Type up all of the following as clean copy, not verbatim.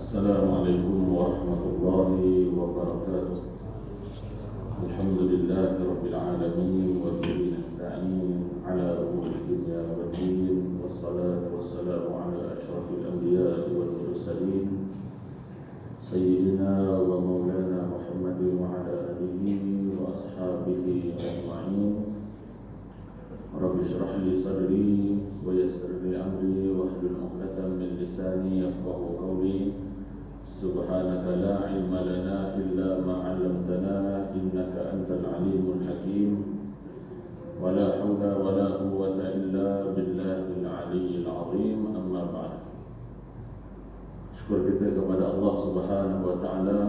Assalamualaikum warahmatullahi wabarakatuh. Alhamdulillahi rabbil alamin wa bihi nasta'in ala umuri dunya waddin, wassalatu wassalamu ala asyrafil anbiya'i wal mursalin sayyidina wa maulana Muhammadin wa ala alihi wa ashabihi ajma'in. Rabbi shrah li sadri wa yassir li amri wahlul 'uqdatam min lisani yafqahu qawli. Subhanaka la ilma lana illa ma 'allamtana innaka antal alimul hakim. Wa la hawla wa la quwwata illa billahil aliyyil azim. Amma ba'd. Syukur kita kepada Allah Subhanahu wa taala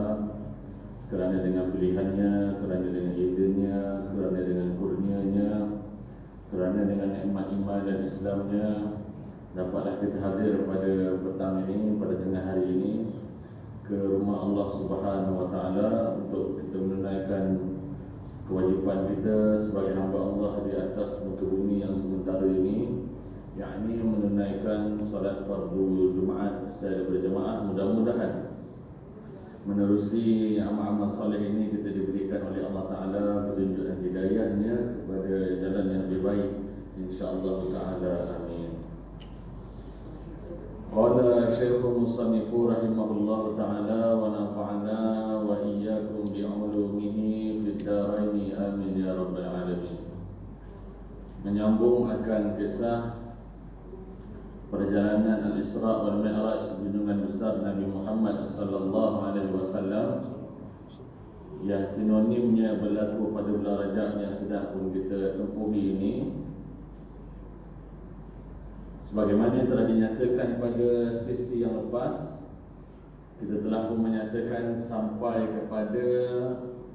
kerana dengan pilihannya, kerana dengan idenya, kerana dengan kurnianya, kerana dengan nikmat iman dan Islamnya, dapatlah kita hadir pada petang ini, pada tengah hari ini ke rumah Allah Subhanahu wa taala untuk kita menunaikan kewajipan kita sebagai hamba Allah di atas muka bumi yang sementara ini, yakni menunaikan solat fardu Jumaat secara berjemaah. Mudah-mudahan menerusi amal-amal soleh ini kita diberikan oleh Allah Ta'ala petunjuk dan hidayahnya kepada jalan yang lebih baik, insyaAllah Ta'ala. Amin. Qala Syekhul Musannifu rahimahullah ta'ala wa nafa'ana wa iyyakum bi'ulumihi fid dharaini amin ya rabbal alamin. Menyambung akan kisah perjalanan Al-Isra wal Mi'raj, junjungan besar Nabi Muhammad sallallahu alaihi wasallam, yang sinonimnya berlaku pada bulan Rajab yang sedang pun kita tempuhi ini. Sebagaimana telah dinyatakan pada sesi yang lepas, kita telah pun menyatakan sampai kepada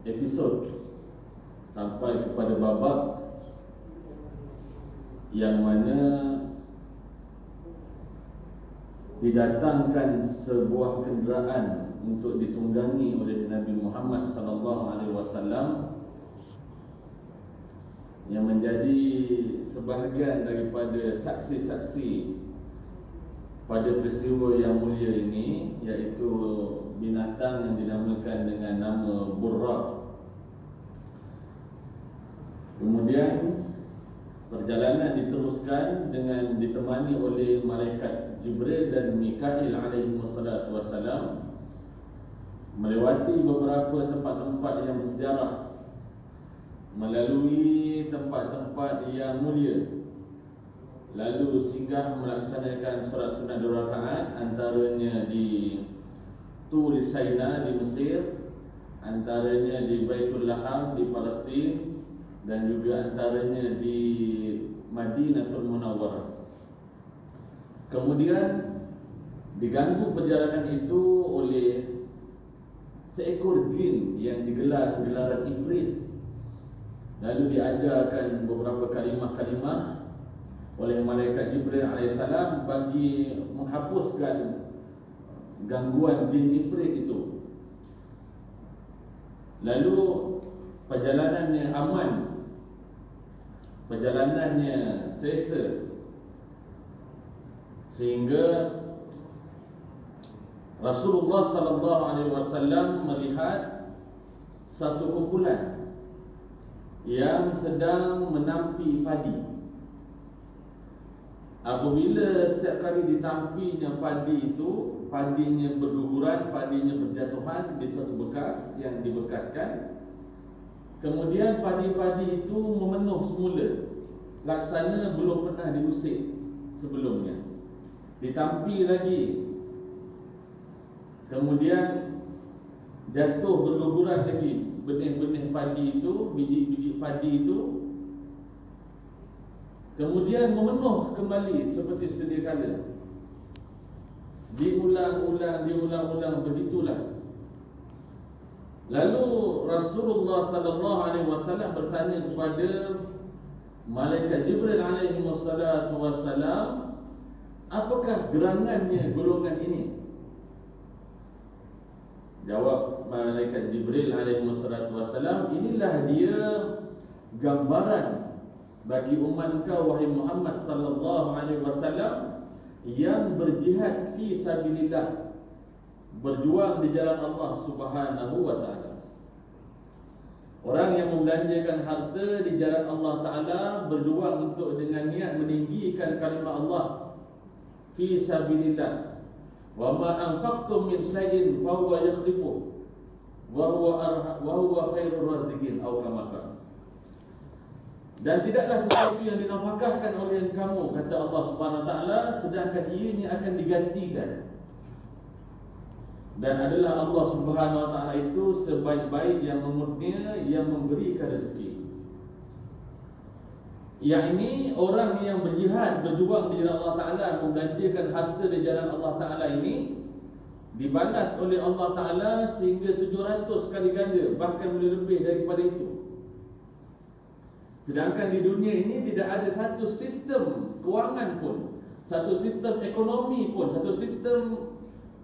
episod, sampai kepada babak yang mana didatangkan sebuah kenderaan untuk ditunggangi oleh Nabi Muhammad sallallahu alaihi wasallam, yang menjadi sebahagian daripada saksi-saksi pada peristiwa yang mulia ini, iaitu binatang yang dinamakan dengan nama Buraq. Kemudian perjalanan diteruskan dengan ditemani oleh malaikat Jibril dan Mikail alaihi wassalam, melewati beberapa tempat-tempat yang bersejarah, melalui tempat-tempat yang mulia, lalu singgah melaksanakan solat sunat 2 rakaat, antaranya di Tur Saina di Mesir, antaranya di Baitul Laham di Palestin, dan juga antaranya di Madinatul Munawwarah. Kemudian diganggu perjalanan itu oleh seekor jin yang digelar gelaran Ifrit. Lalu diajarkan beberapa kalimah-kalimah oleh malaikat Jibril alaihissalam bagi menghapuskan gangguan jin Ifrit itu. Lalu perjalanannya aman, perjalanannya selesa, sehingga Rasulullah sallallahu alaihi wasallam melihat satu kumpulan yang sedang menampi padi. Apabila setiap kali ditampinya padi itu, padinya berguguran, padinya berjatuhan di suatu bekas yang dibekaskan, kemudian padi-padi itu memenuh semula, laksana belum pernah diusik sebelumnya. Ditampi lagi, kemudian jatuh berguguran lagi benih-benih padi itu, biji-biji padi itu, kemudian memenuh kembali seperti sedia kala. Diulang-ulang begitulah. Lalu Rasulullah sallallahu alaihi wasallam bertanya kepada malaikat Jibril alaihi wasallam, apakah gerangannya golongan ini? Jawab malaikat Jibril alaihi wasallam, inilah dia gambaran bagi umat kau wahai Muhammad sallallahu alaihi wasallam yang berjihad fi sabilillah berjuang di jalan Allah Subhanahu wa taala. Orang yang membelanjakan harta di jalan Allah Ta'ala, berjuang untuk dengan niat meninggikan kalimah Allah fi sabilillah. Wa ma anfaqtum min syai'in fa huwa yakhlifu wa huwa khairur raziqin atau kama qala. Dan tidaklah sesuatu yang dinafkahkan oleh kamu, kata Allah Subhanahu wa taala, sedangkan ianya akan digantikan. Dan adalah Allah Subhanahu wa taala itu sebaik-baik yang mengurnia, yang memberikan rezeki. Yang ini orang yang berjihad, berjuang di jalan Allah Ta'ala, membelanjakan harta di jalan Allah Ta'ala ini, dibalas oleh Allah Ta'ala sehingga 700 kali ganda, bahkan boleh lebih daripada itu. Sedangkan di dunia ini tidak ada satu sistem kewangan pun, satu sistem ekonomi pun, satu sistem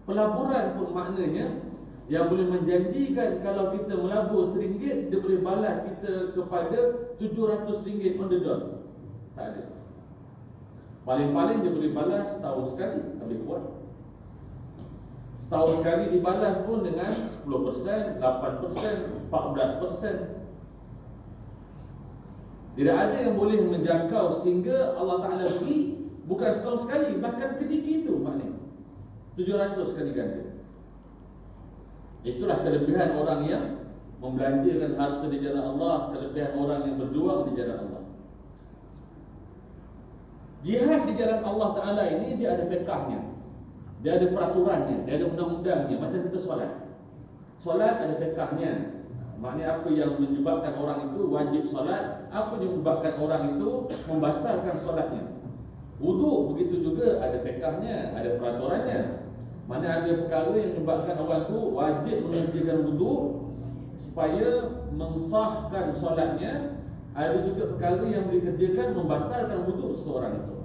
pelaburan pun maknanya yang boleh menjanjikan kalau kita melabur RM1, dia boleh balas kita kepada RM700 on the dot. Tak ada. Paling-paling dia boleh balas setahun sekali, lebih kuat. Setahun sekali dibalas pun dengan 10%, 8%, 14%. Tidak ada yang boleh menjangkau sehingga Allah Ta'ala beri bukan setahun sekali, bahkan ketika itu maknanya 700 kali ganda. Itulah kelebihan orang yang membelanjakan harta di jalan Allah, kelebihan orang yang berjuang di jalan Allah. Jihad di jalan Allah Ta'ala ini dia ada fiqahnya, dia ada peraturannya, dia ada undang-undangnya. Macam kita solat, solat ada fiqahnya. Maknanya apa yang menyebabkan orang itu wajib solat, apa yang menyebabkan orang itu membatalkan solatnya. Wuduk begitu juga ada fiqahnya, ada peraturannya. Mana ada perkara yang menyebabkan orang itu wajib mengerjakan wuduk supaya mensahkan solatnya. Ada juga perkara yang dikerjakan membatalkan wuduk seseorang itu.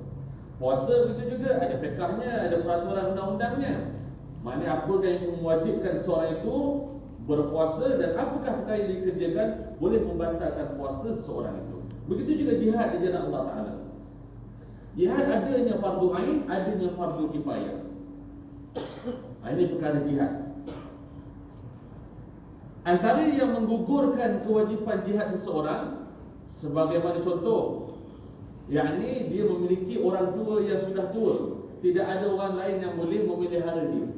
Puasa begitu juga ada fiqahnya, ada peraturan undang-undangnya. Mana apa yang mewajibkan seseorang itu berpuasa dan apakah perkara yang dikerjakan boleh membatalkan puasa seseorang itu. Begitu juga jihad di jalan Allah Ta'ala. Jihad adanya fardu ain, adanya fardu kifayah. Ini perkara jihad. Antara yang menggugurkan kewajipan jihad seseorang, sebagaimana contoh, yakni dia memiliki orang tua yang sudah tua, tidak ada orang lain yang boleh memelihara dia.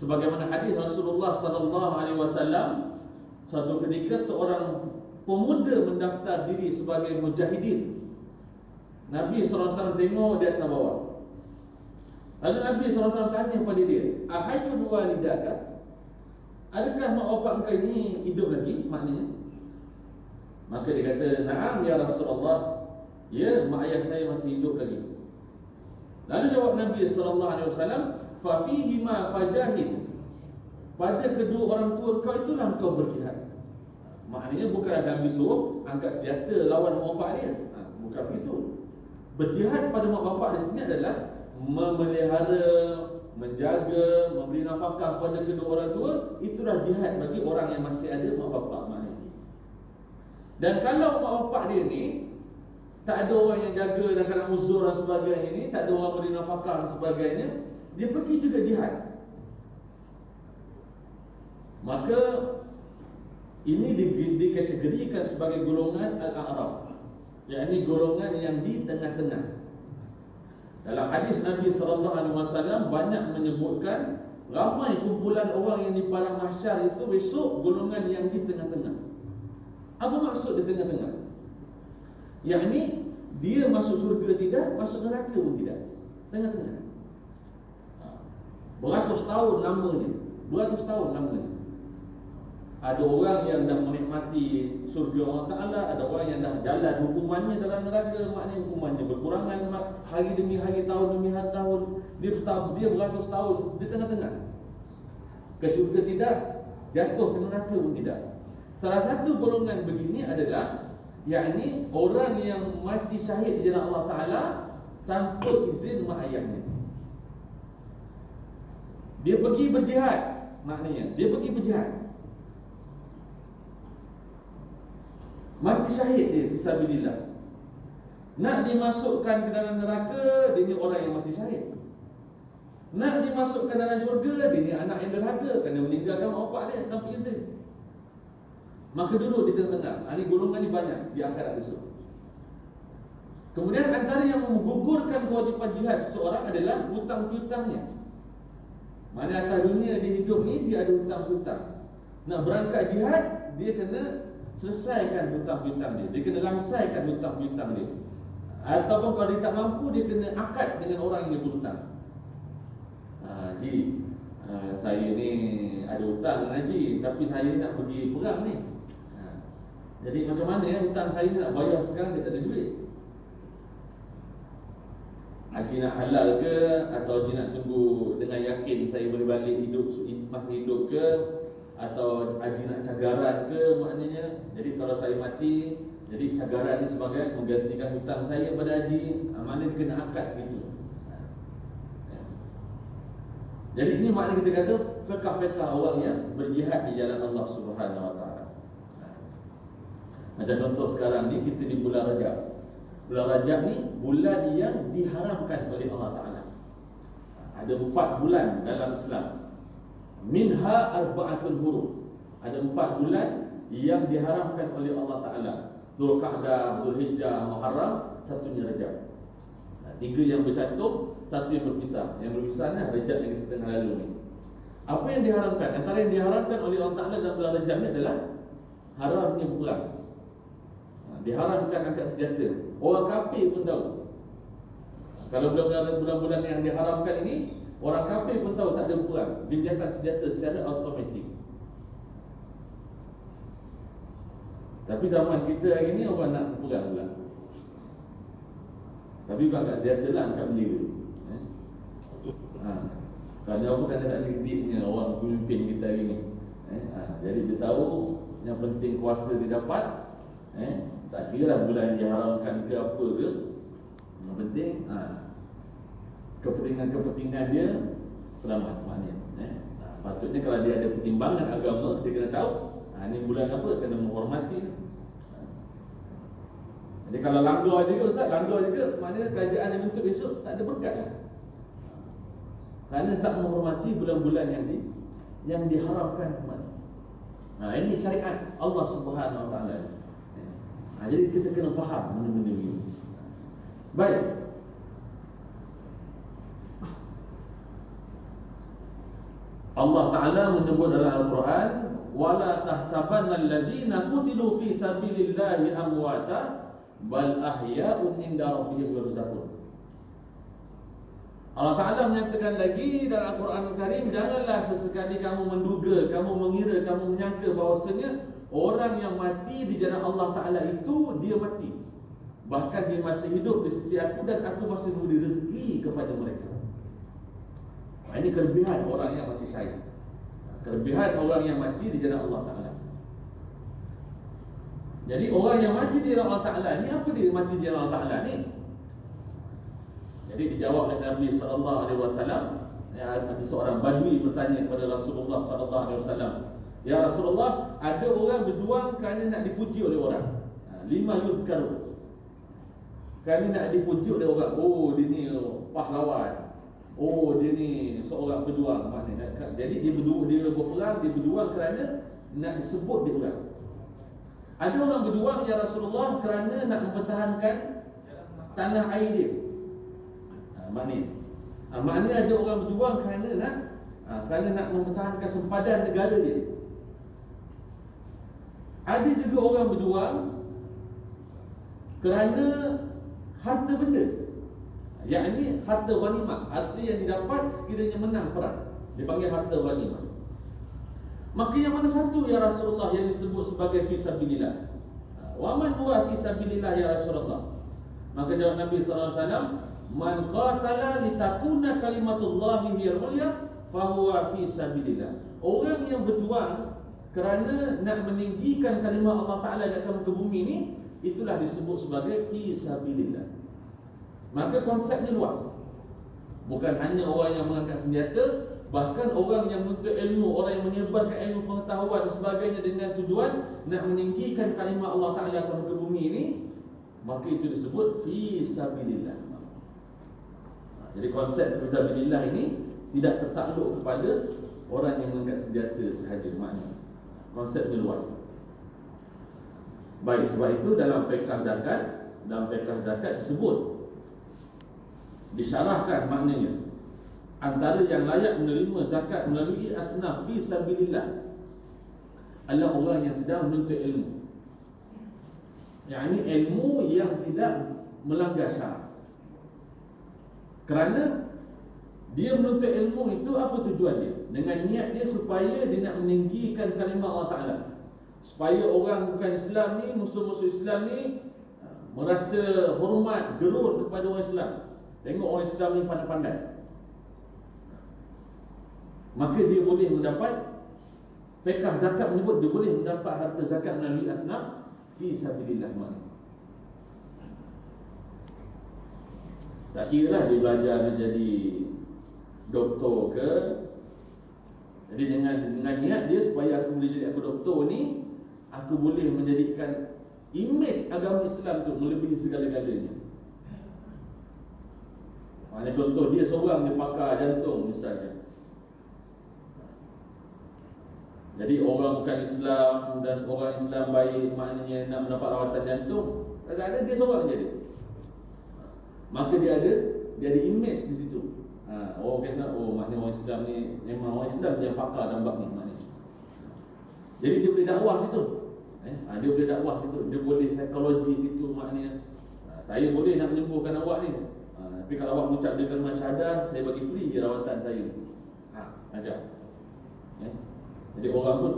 Sebagaimana hadis Rasulullah sallallahu alaihi wasallam, suatu ketika seorang pemuda mendaftar diri sebagai mujahidin. Nabi sallallahu alaihi wasallam tengok di atas bawah. Lalu Nabi SAW tanya kepada dia, ahayyun walidaka? Adakah mak bapak engkau ini hidup lagi? Maknanya. Maka dia kata, na'am ya Rasulullah. Ya, mak ayah saya masih hidup lagi. Lalu jawab Nabi SAW, fa fihima fajahid. Pada kedua orang tua kau itulah kau berjihad. Maknanya bukan Nabi suruh angkat senjata lawan mak bapak dia. Bukan begitu. Berjihad pada mak bapak di sini adalah memelihara, menjaga, memberi nafkah pada kedua orang tua. Itulah jihad bagi orang yang masih ada mak bapak maknanya. Dan kalau mak bapak dia ni tak ada orang yang jaga dan kena uzur dan sebagainya ni, tak ada orang beri nafkah dan sebagainya, dia pergi juga jihad. Maka ini dikategorikan sebagai golongan al-a'raf, yakni golongan yang di tengah-tengah. Dalam hadis Nabi SAW banyak menyebutkan ramai kumpulan orang yang di padang mahsyar itu besok golongan yang di tengah-tengah. Apa maksud di tengah-tengah? Yakni dia masuk syurga tidak, masuk neraka pun tidak. Tengah-tengah. Beratus tahun namanya, beratus tahun namanya. Ada orang yang dah menikmati surga Allah Ta'ala, ada orang yang dah jalan hukumannya dalam neraka, maknanya hukumannya berkurangan hari demi hari, tahun demi hari tahun. Dia beratus tahun di tengah-tengah. Ke surga tidak, jatuh ke neraka pun tidak. Salah satu golongan begini adalah yakni orang yang mati syahid di jalan Allah Ta'ala tanpa izin mak ayahnya. Dia pergi berjihad, maknanya dia pergi berjihad, mati syahid dia fisabilillah. Nak dimasukkan ke dalam neraka, dia ni orang yang mati syahid. Nak dimasukkan dalam syurga, dia ni anak yang derhaka kerana meninggalkan mak bapak dia tanpa izin. Maka duduk di tengah-tengah. Ini golongan ni banyak di akhirat esok. Kemudian antara yang menggugurkan kewajipan jihad seseorang adalah hutang-hutangnya. Mana atas dunia dia hidup ni, dia ada hutang-hutang. Nak berangkat jihad, dia kena selesaikan hutang-hutang dia. Dia kena langsaikan hutang-hutang dia. Ataupun kalau dia tak mampu, dia kena akad dengan orang yang dia berhutang. Haji, saya ni ada hutang dengan Haji, tapi saya nak pergi perang ni. Jadi macam mana hutang saya ni nak bayar sekarang, saya tak ada duit. Haji nak halal ke, atau Haji nak tunggu dengan yakin saya boleh balik hidup masih hidup ke, atau Haji nak cagaran ke maknanya. Jadi kalau saya mati, jadi cagaran ni sebagai menggantikan hutang saya pada Haji, mana kena akad gitu. Jadi ini makna kita kata fiqh-fiqh orang yang berjihad di jalan Allah Subhanahu Wa Taala. Macam contoh sekarang ni kita di bulan Rajab. Bulan Rajab ni bulan yang diharamkan oleh Allah Taala. Ada 4 bulan dalam Islam. Minha arba'atun hurum. Ada 4 bulan yang diharamkan oleh Allah Taala. Zulqa'dah, Zulhijjah, Muharram, satunya Rajab. 3 yang bercantum, 1 yang berpisah. Yang berpisah ni Rajab yang kita tengah lalu ni. Apa yang diharamkan? Antara yang diharamkan oleh Allah Ta'ala dalam bulan Rajab ni adalah haramnya perang. Diharamkan angkat senjata. Orang kafir pun tahu. Kalau bulan-bulan yang diharamkan ini, orang kafir pun tahu tak ada perang. Gencatan senjata secara automatik. Tapi zaman kita hari ni orang nak perang pula. Tapi bukan kat senjata lah, angkat bendera. Kerana apa, kerana tak cerdiknya orang pemimpin kita hari ni. Jadi dia tahu yang penting kuasa dia dapat. Tak kira lah bulan yang diharamkan ke apa ke. Yang penting kepentingan dia selamat maknanya. Patutnya kalau dia ada pertimbangan agama, dia kena tahu ni bulan apa, kena menghormati. Jadi kalau langgar juga Ustaz, langgar juga, maknanya kerajaan yang bentuk esok tak ada berkat lah. Kerana tak menghormati bulan-bulan yang diharamkan. Ini syariat Allah Subhanahu Wa Taala. Jadi kita kena faham benda-benda ini. Baik. Allah Ta'ala menyebut dalam Al-Quran, wala tahsabanna alladhina qutilu fi sabilillahi amwata bal ahya'un inda rabbihim yurzaqun. Allah Ta'ala menyatakan lagi dalam Al-Quran Al-Karim, janganlah sesekali kamu menduga, kamu mengira, kamu menyangka bahawasanya orang yang mati di jalan Allah Ta'ala itu dia mati, bahkan dia masih hidup di sisi aku dan aku masih memberi rezeki kepada mereka. Ini kelebihan orang yang mati syahid. Kelebihan orang yang mati di jalan Allah Ta'ala. Jadi orang yang mati di jalan Allah Ta'ala ni, apa dia mati di jalan Allah Ta'ala ni? Jadi dijawab oleh Nabi SAW. Ada seorang badui bertanya kepada Rasulullah SAW, ya Rasulullah, ada orang berjuang kerana nak dipuji oleh orang. 5 yuzkaru, kerana nak dipuji oleh orang. Oh, dia ni pahlawan. Oh, dia ni seorang berjuang. Jadi dia berperang, dia berjuang kerana nak disebut dia orang. Ada orang berjuang, ya Rasulullah, kerana nak mempertahankan tanah air dia. Maknanya ada orang berjuang kerana nak mempertahankan sempadan negara dia. Ada juga orang berjuang kerana harta benda, yakni harta ghanimah, harta yang didapat sekiranya menang perang, dipanggil harta ghanimah. Maka yang mana satu ya Rasulullah yang disebut sebagai fi sabilillah? Wa man huwa fi sabilillah ya Rasulullah? Maka jawab Nabi sallallahu alaihi wasallam, man qatala litakuna kalimatullahi hiyal ulya fa huwa fi sabilillah. Orang yang berjuang kerana nak meninggikan kalimah Allah Ta'ala di atas muka bumi ni, itulah disebut sebagai fi sabilillah. Maka konsepnya luas. Bukan hanya orang yang mengangkat senjata, bahkan orang yang menuntut ilmu, orang yang menyebarkan ilmu pengetahuan dan sebagainya dengan tujuan nak meninggikan kalimah Allah Ta'ala di atas muka bumi ni, maka itu disebut fi sabilillah. Jadi konsep fi sabilillah ini tidak tertakluk kepada orang yang mengangkat senjata sahaja. Maknanya konsepnya luas. Baik, sebab itu dalam fiqh zakat disebut, disyarahkan maknanya antara yang layak menerima zakat melalui asnaf fi sabilillah adalah orang yang sedang menuntut ilmu, yakni ilmu yang tidak melanggar syarak. Kerana dia menuntut ilmu itu apa tujuan dia? Dengan niat dia supaya dia nak meninggikan kalimah Allah Ta'ala, supaya orang bukan Islam ni, musuh-musuh Islam ni merasa hormat, gerun kepada orang Islam. Tengok orang Islam ni pandai-pandai, maka dia boleh mendapat, fiqh zakat menyebut dia boleh mendapat harta zakat melalui asnaf fi sabilillah. Tak kira lah dia belajar jadi doktor ke. Jadi dengan niat dia supaya aku boleh jadi doktor ni, aku boleh menjadikan imej agama Islam tu melebihi segala-galanya. Maknanya contoh dia seorang dia pakar jantung misalnya. Jadi orang bukan Islam dan orang Islam baik, maknanya nak mendapat rawatan jantung, tak ada, dia seorang jadi. Maka dia ada image di situ. Orang kata, oh maknanya orang Islam ni memang orang Islam yang pakar dalam bab ni maknanya. Jadi dia boleh dakwah situ. Dia boleh dakwah situ, dia boleh psikologi situ maknanya. Saya boleh nak menyembuhkan awak ni. Tapi kalau awak mengucap dia kalimah syahadah, saya bagi free je rawatan saya. Ajar. Jadi orang pun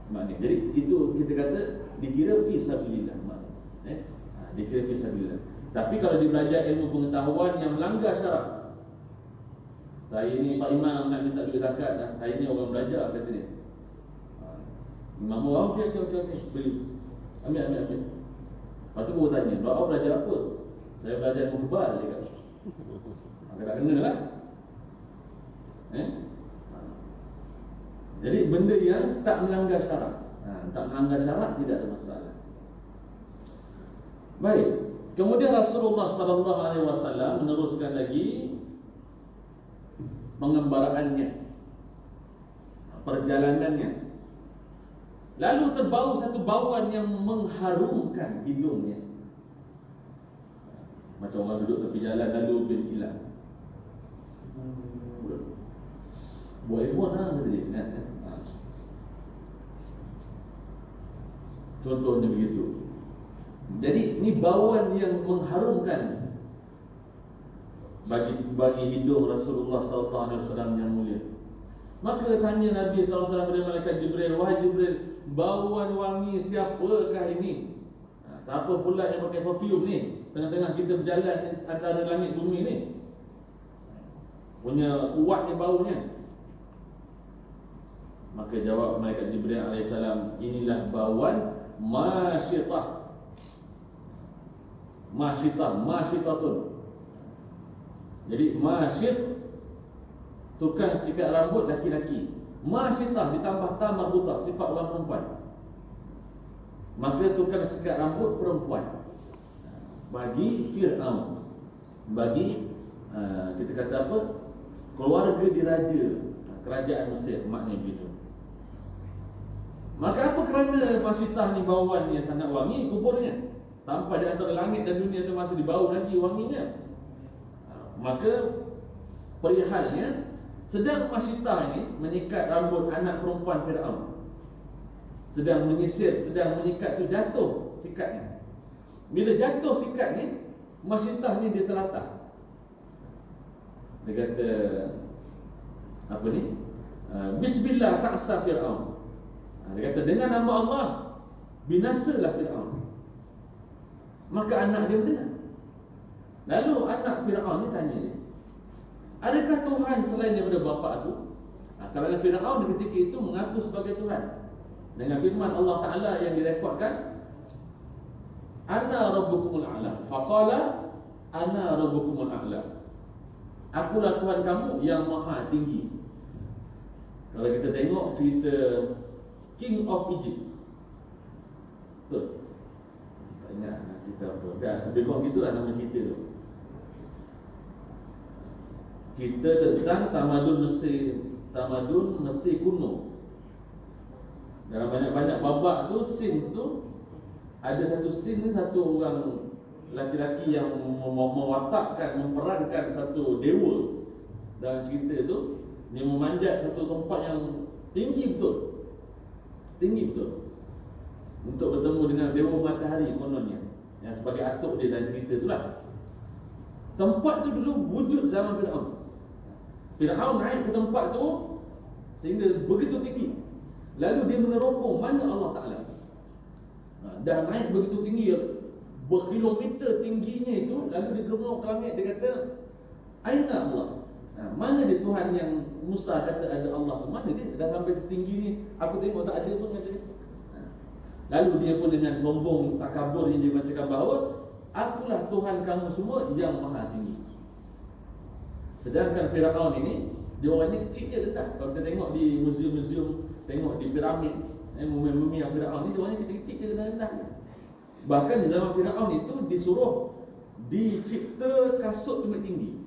maknanya. Jadi itu kita kata dikira fi sabilillah maknanya. Dikira fi sabilillah. Tapi kalau dia belajar ilmu pengetahuan yang melanggar syarak, saya ni Pak Imam nak minta duit zakat dah, saya ni orang belajar kata dia. Imam okey beli. Ambil. Lepas tu baru tanya, awak belajar apa? Saya belajar mukhbar je kat. Maka tak kena lah. Jadi benda yang tak melanggar syarak, tak melanggar syarak tidak ada masalah. Baik. Kemudian Rasulullah sallallahu alaihi wasallam meneruskan lagi pengembaraannya, perjalanannya. Lalu terbau satu bauan yang mengharumkan hidungnya. Macam orang duduk tepi jalan lalu berkilat. Buat iPhone lah kata dia. Contohnya begitu. Jadi ni bauan yang mengharumkan bagi hidung Rasulullah sallallahu alaihi wasallam yang mulia. Maka tanya Nabi sallallahu alaihi wasallam kepada malaikat Jibril, wahai Jibril, bauan wangi siapakah ini? Siapa pula yang pakai perfume ni? Tengah-tengah kita berjalan antara langit bumi ni, punya kuatnya baunya. Maka jawab malaikat Jibril alaihissalam, inilah bauan masyitah. Masyitatun. Jadi masyit, tukang sikat rambut laki-laki. Masyitah ditambah ta marbutah, sifat orang perempuan. Maka tukang sikat rambut perempuan. Bagi Fir'aun, bagi kita kata apa, keluarga diraja kerajaan Mesir, maknanya begitu. Maka apa kerana masyitah ni bauan yang sangat wangi, kuburnya sampai di antara langit dan dunia tu masih dibau lagi wanginya. Maka perihalnya, sedang masyitah ini menyikat rambut anak perempuan Fir'aun, sedang menyisir, sedang menyikat tu, jatuh sikatnya. Bila jatuh sikat ni, masyitah ni dia terlatah. Dia kata apa ni? Bismillah ta'sa Fir'aun. Dia kata dengan nama Allah binasalah Fir'aun. Maka anak dia mendengar. Lalu anak Fir'aun ni tanya dia, adakah Tuhan selain daripada bapa aku? Kerana Fir'aun ketika itu mengaku sebagai Tuhan dengan firman Allah Ta'ala yang direkodkan, Ana rabbukumul a'la. Faqala ana rabbukumul a'la. Akulah Tuhan kamu yang maha tinggi. Kalau kita tengok cerita King of Egypt, betul? Tak ingat cerita apa. Lebih kurang gitulah nama cerita tu. cerita tentang tamadun Mesir kuno. Dalam banyak-banyak babak tu, scenes tu, ada satu scene ni, satu orang laki-laki yang mewatakkan, memperankan satu dewa dalam cerita tu. Dia memanjat satu tempat yang tinggi betul, untuk bertemu dengan dewa matahari kononnya, yang sebagai atuk dia dalam cerita tu lah. Tempat tu dulu wujud zaman Fir'aun. Fir'aun naik ke tempat tu sehingga begitu tinggi. Lalu dia meneropong mana Allah Ta'ala. Dah naik begitu tinggi, berkilometer tingginya itu. Lalu dia terungok ke langit, dia kata, Aina Allah? Mana dia Tuhan yang Musa kata ada Allah tu? Mana dia? Dah sampai setinggi ni, aku tengok tak ada pun, kata dia. Lalu dia pun dengan sombong, takabur, yang dia mengatakan bahawa akulah Tuhan kamu semua yang maha tinggi. Sedangkan Fir'aun ini, dia orangnya kecil je, rendah. Kalau kita tengok di muzium-muzium, tengok di piramid, mumi-mumi yang Fir'aun ni, dia orangnya kecil-kecil je, rendah. Bahkan di zaman Fir'aun itu disuruh dicipta kasut tumit tinggi.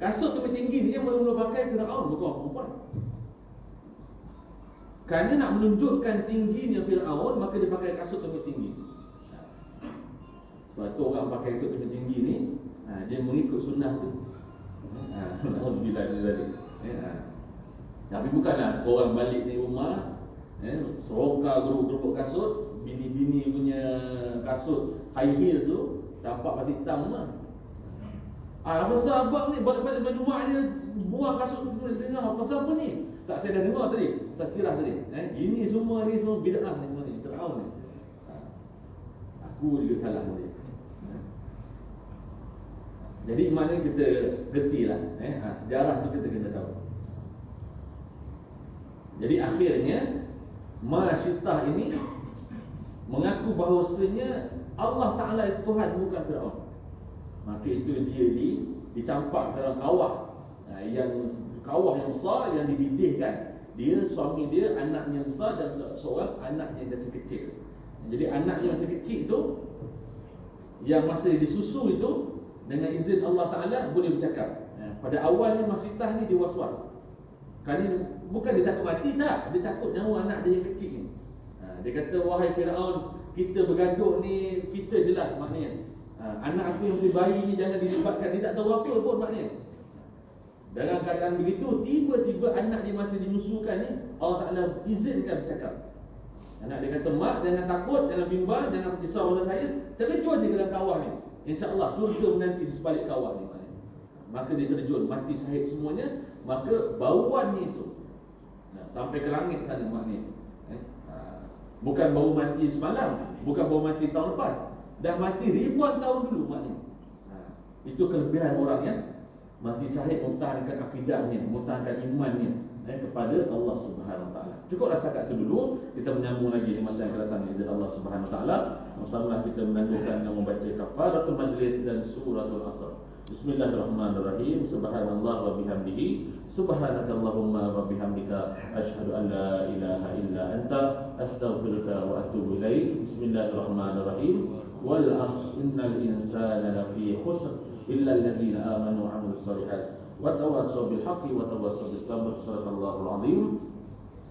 Kasut tumit tinggi ni yang mula-mula pakai Fir'aun, bukan orang perempuan. Kerana nak menunjukkan tingginya Fir'aun, maka dia pakai kasut tumit tinggi. Sebab tu orang pakai kasut tumit tinggi ni, dia mengikut sunnah tu. Alhamdulillah. Tapi bukanlah orang balik ni rumah, seroka geruk-geruk kasut, bini-bini punya kasut high heels tu tampak masih hitam lah. Apa sebab ni balik-balik sampai rumah dia buang kasut tu tengah. Apa sebab ni? Tak, saya dah dengar tadi, tazkirah tadi. Ini semua bid'ah ni semua ni, Fir'aun ni. Aku juga salah tadi. Jadi maknanya kita gertilah, sejarah tu kita kena tahu. Jadi akhirnya Masyitah ini mengaku bahawasanya Allah Ta'ala itu Tuhan, bukan Fir'aun. Maka itu dia dicampak dalam kawah, yang kawah yang besar yang dididihkan. Dia, suami dia, anaknya besar dan seorang anaknya yang masih kecil. Jadi anaknya masih kecil itu, yang masih disusu itu, dengan izin Allah Ta'ala boleh bercakap. Pada awalnya Masyitah ni dia was-was. Kerana bukan dia takut mati, tak. Dia takut nyawa anak dia yang kecil ni. Dia kata, wahai Fir'aun, kita bergaduh ni, kita je lah maknanya. Anak aku yang masih bayi ni jangan dilibatkan. Dia tak tahu apa pun maknanya. Dalam keadaan begitu, tiba-tiba anak dia masih dimusuhkan ni, Allah Ta'ala izinkan bercakap. Anak dia kata, mak jangan takut, jangan bimbang, jangan risau pada saya. Terjun di dalam kawah ni, InsyaAllah syurga menanti di sebalik kawah ni. Maka dia terjun, mati syahid semuanya. Maka bauan ni tu sampai ke langit sana maknanya. Bukan bau mati semalam, bukan bau mati tahun lepas, dah mati ribuan tahun dulu maknanya. Itu kelebihan orang yang mati syahid, mempertahankan akidahnya, mempertahankan imannya kepada Allah Subhanahu Wa Taala. Cukup rasakan itu dulu. Kita menyambung lagi di masa yang akan datang dengan Allah Subhanahu Wa Taala. Masalah kita menanggungkan yang membaca kafaratul majlis dan suratul asr. Bismillahirrahmanirrahim. Subhanallah wa bihamdihi, subhanakallahumma wa bihamdika, asyhadu an la ilaha illa anta, astaghfiruka wa atubu ilaik. Bismillahirrahmanirrahim. Wal 'asr innal insana lafi khusr illa alladhina amanu wa 'amilus shalihat wa tawassaw bil haqqi wa tawassaw bis sabr. Sadaqallahul 'azim.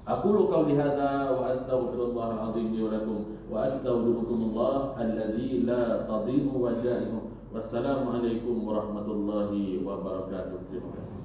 Aqulu qawli hadza wa astaghfirullahal 'azim li wa lakum wa astaghfirukumullah alladzi la tadhi'u wadai'uhu. Wassalamualaikum warahmatullahi wabarakatuh. Terima kasih.